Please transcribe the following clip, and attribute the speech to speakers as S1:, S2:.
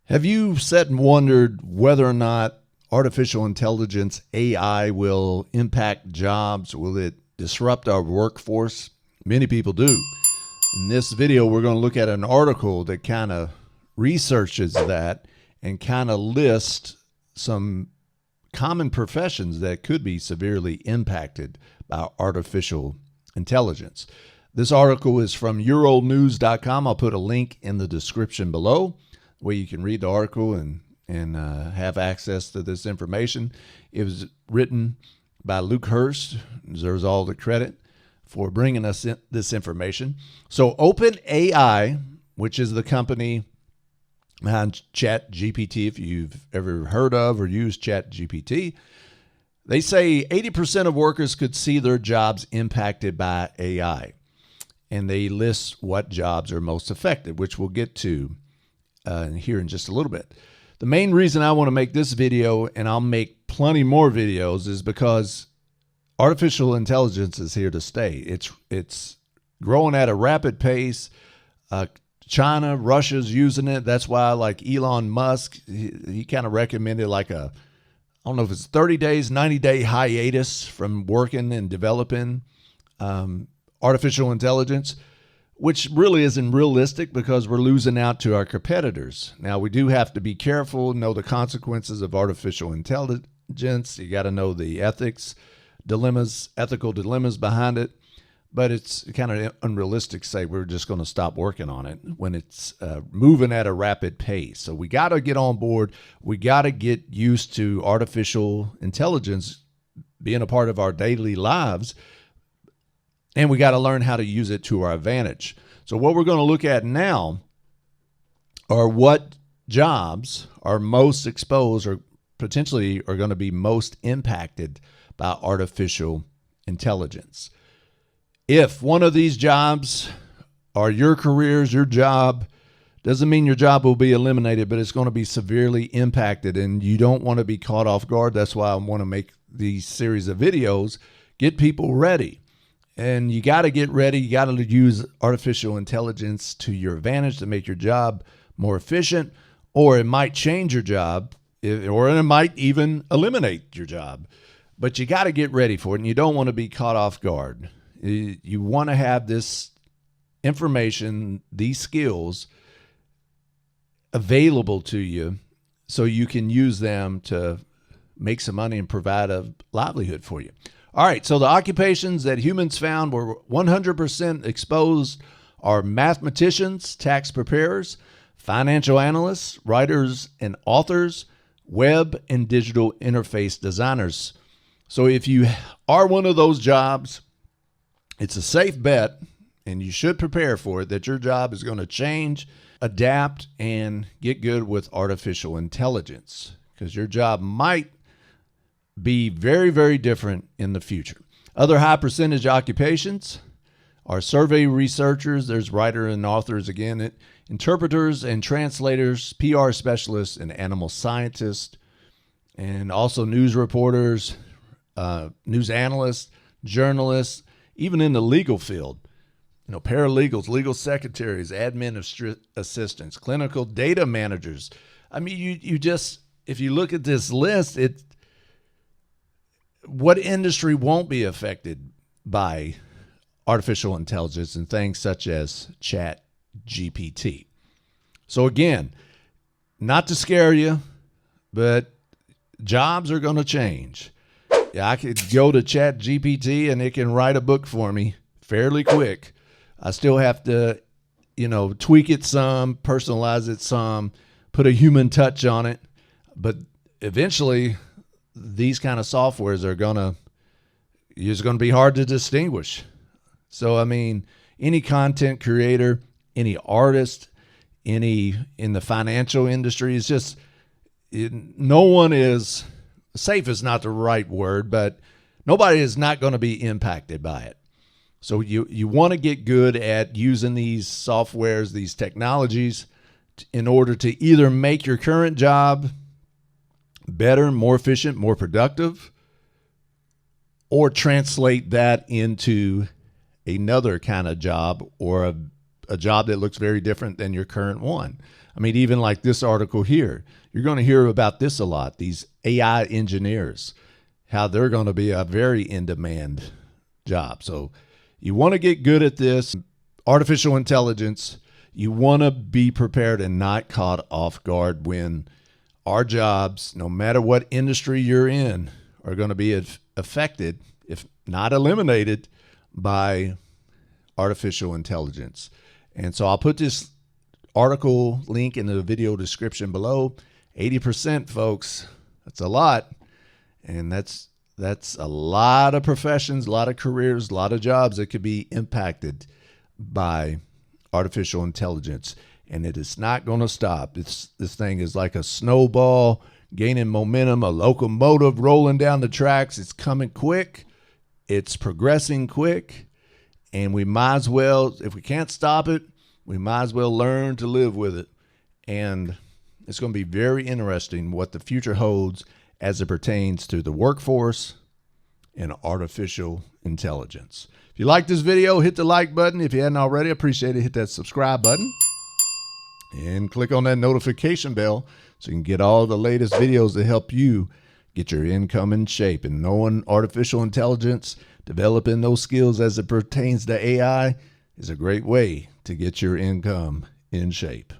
S1: Have you sat and wondered whether or not artificial intelligence, AI, will impact jobs? Will it disrupt our workforce? Many people do. In this video, we're going to look at an article that kind of researches that and kind of lists some common professions that could be severely impacted by artificial intelligence. This article is from euronews.com. I'll put a link in the description below where you can read the article and have access to this information. It was written by Luke Hurst, deserves all the credit for bringing us this information. So OpenAI, which is the company behind chatgpt, if you've ever heard of or used chatgpt, they say 80% of workers could see their jobs impacted by AI. And they list what jobs are most affected, which we'll get to here in just a little bit. The main reason I want to make this video, and I'll make plenty more videos, is because artificial intelligence is here to stay. It's growing at a rapid pace. China, Russia's using it. That's why, like Elon Musk, he kind of recommended like I don't know if it's 30 days, 90-day hiatus from working and developing artificial intelligence, which really isn't realistic because we're losing out to our competitors. Now, we do have to be careful, know the consequences of artificial intelligence. You got to know the ethical dilemmas behind it. But it's kind of unrealistic to say we're just going to stop working on it when it's moving at a rapid pace. So we got to get on board. We got to get used to artificial intelligence being a part of our daily lives. And we got to learn how to use it to our advantage. So what we're going to look at now are what jobs are most exposed or potentially are going to be most impacted by artificial intelligence. If one of these jobs are your careers, your job, doesn't mean your job will be eliminated, but it's going to be severely impacted, and you don't want to be caught off guard. That's why I want to make these series of videos, get people ready. And you got to get ready. You got to use artificial intelligence to your advantage to make your job more efficient, or it might change your job, or it might even eliminate your job. But you got to get ready for it, and you don't want to be caught off guard. You want to have this information, these skills available to you so you can use them to make some money and provide a livelihood for you. All right, so the occupations that humans found were 100% exposed are mathematicians, tax preparers, financial analysts, writers and authors, web and digital interface designers. So if you are one of those jobs, it's a safe bet, and you should prepare for it, that your job is going to change, adapt, and get good with artificial intelligence, because your job might be very, very different in the future. Other high percentage occupations are survey researchers, there's writer and authors again, interpreters and translators, PR specialists, and animal scientists, and also news reporters, news analysts, journalists, even in the legal field, paralegals, legal secretaries, admin assistants, clinical data managers. I mean, you just, if you look at this list, what industry won't be affected by artificial intelligence and things such as chatgpt? So again, not to scare you, but jobs are going to change. I could go to chatgpt and it can write a book for me fairly quick. I still have to, tweak it some, personalize it some, put a human touch on it. But eventually, these kind of softwares it's going to be hard to distinguish. So, I mean, any content creator, any artist, any in the financial industry, it's just, no one is... Safe is not the right word, but nobody is not going to be impacted by it. So you want to get good at using these softwares, these technologies, in order to either make your current job better, more efficient, more productive, or translate that into another kind of job or a job that looks very different than your current one. I mean, even like this article here, you're going to hear about this a lot. These AI engineers, how they're going to be a very in-demand job. So you want to get good at this. Artificial intelligence, you want to be prepared and not caught off guard when our jobs, no matter what industry you're in, are going to be affected, if not eliminated, by artificial intelligence. And so I'll put this article link in the video description below. 80%, folks, that's a lot. And that's a lot of professions, a lot of careers, a lot of jobs that could be impacted by artificial intelligence. And it is not going to stop. This thing is like a snowball gaining momentum, a locomotive rolling down the tracks. It's coming quick. It's progressing quick. And we might as well, if we can't stop it, we might as well learn to live with it. And it's going to be very interesting what the future holds as it pertains to the workforce and artificial intelligence. If you like this video, hit the like button. If you hadn't already, appreciate it. Hit that subscribe button and click on that notification bell so you can get all the latest videos that help you get your income in shape. And knowing artificial intelligence, developing those skills as it pertains to AI is a great way to get your income in shape.